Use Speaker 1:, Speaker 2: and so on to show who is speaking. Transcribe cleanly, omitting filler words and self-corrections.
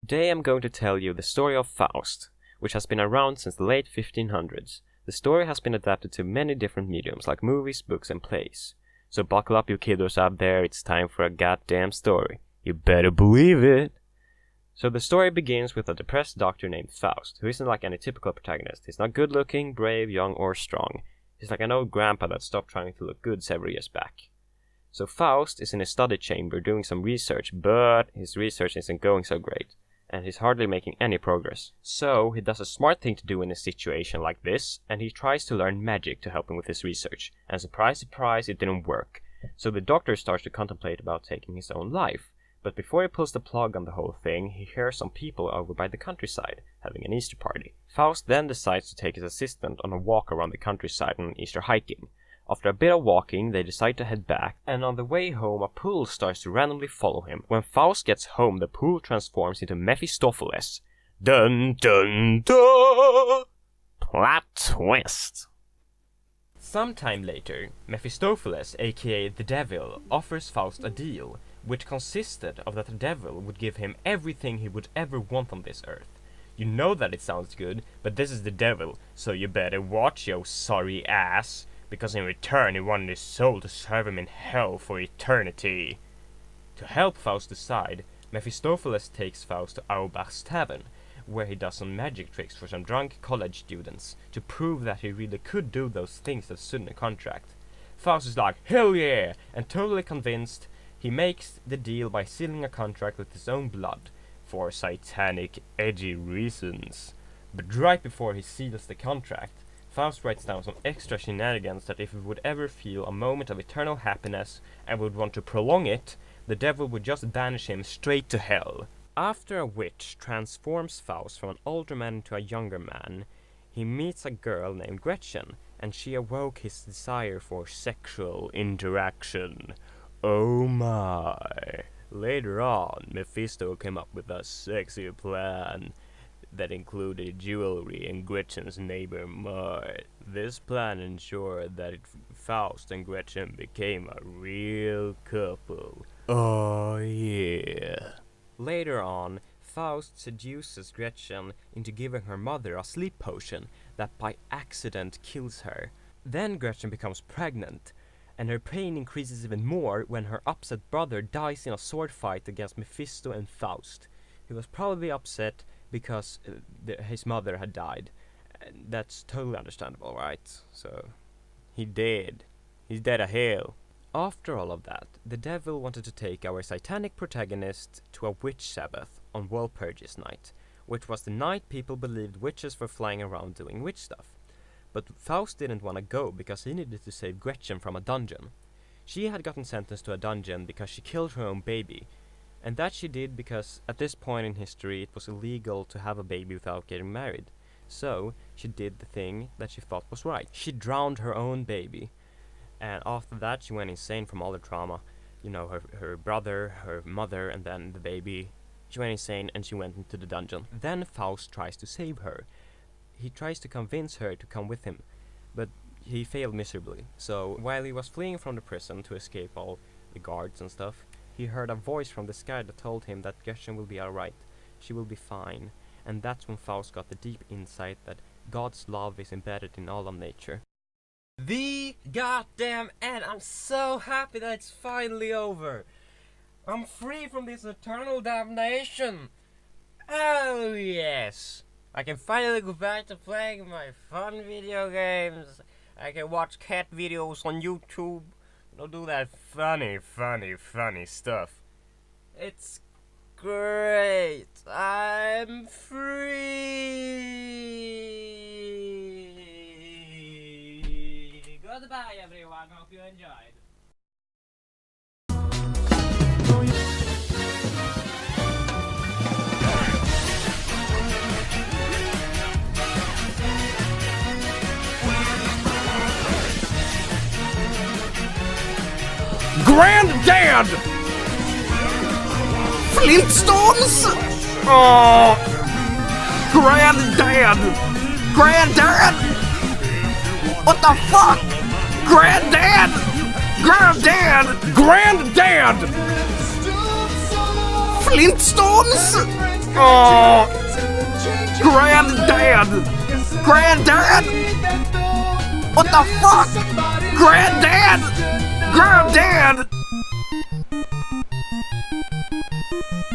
Speaker 1: Today I'm going to tell you the story of Faust, which has been around since the late 1500s. The story has been adapted to many different mediums like movies, books and plays. So buckle up you kiddos out there, it's time for a goddamn story. You better believe it! So the story begins with a depressed doctor named Faust, who isn't like any typical protagonist. He's not good looking, brave, young or strong. He's like an old grandpa that stopped trying to look good several years back. So Faust is in his study chamber doing some research, but his research isn't going so great, and he's hardly making any progress. So he does a smart thing to do in a situation like this, and he tries to learn magic to help him with his research. And surprise, surprise, it didn't work. So the doctor starts to contemplate about taking his own life. But before he pulls the plug on the whole thing, he hears some people over by the countryside having an Easter party. Faust then decides to take his assistant on a walk around the countryside on Easter hiking. After a bit of walking, they decide to head back, and on the way home a pool starts to randomly follow him. When Faust gets home, the pool transforms into Mephistopheles. Dun dun dun! Plot twist! Sometime later, Mephistopheles, aka the Devil, offers Faust a deal, which consisted of that the devil would give him everything he would ever want on this earth. You know that it sounds good, but this is the devil, so you better watch your sorry ass, because in return he wanted his soul to serve him in hell for eternity. To help Faust decide, Mephistopheles takes Faust to Auerbach's tavern, where he does some magic tricks for some drunk college students, to prove that he really could do those things that stood in the contract. Faust is like, hell yeah, and totally convinced. He makes the deal by sealing a contract with his own blood, for satanic, edgy reasons. But right before he seals the contract, Faust writes down some extra shenanigans that if he would ever feel a moment of eternal happiness and would want to prolong it, the devil would just banish him straight to hell. After a witch transforms Faust from an older man into a younger man, he meets a girl named Gretchen, and she awoke his desire for sexual interaction. Oh my. Later on, Mephisto came up with a sexy plan that included jewelry and Gretchen's neighbor Mart. This plan ensured that Faust and Gretchen became a real couple. Oh yeah. Later on, Faust seduces Gretchen into giving her mother a sleep potion that by accident kills her. Then Gretchen becomes pregnant, and her pain increases even more when her upset brother dies in a sword fight against Mephisto and Faust. He was probably upset because his mother had died. And that's totally understandable, right? So, he's dead a hell. After all of that, the devil wanted to take our satanic protagonist to a witch sabbath on Walpurgis night, which was the night people believed witches were flying around doing witch stuff. But Faust didn't want to go because he needed to save Gretchen from a dungeon. She had gotten sentenced to a dungeon because she killed her own baby, and that she did because at this point in history it was illegal to have a baby without getting married. So she did the thing that she thought was right. She drowned her own baby, and after that she went insane from all the trauma. You know, her brother, her mother, and then the baby. She went insane and she went into the dungeon. Then Faust tries to save her. He tries to convince her to come with him, but he failed miserably. So while he was fleeing from the prison to escape all the guards and stuff, he heard a voice from the sky that told him that Gretchen will be alright. She will be fine. And that's when Faust got the deep insight that God's love is embedded in all of nature. The goddamn end! I'm so happy that it's finally over! I'm free from this eternal damnation! Oh yes! I can finally go back to playing my fun video games. I can watch cat videos on YouTube. Do that funny stuff. It's great. I'm free. Goodbye, everyone. Hope you enjoyed.
Speaker 2: Granddad! Flintstones? Oh! Granddad! Granddad! What the fuck? Granddad! Granddad! Granddad! Flintstones? Oh! Granddad! Granddad! What the fuck? Granddad! Granddad!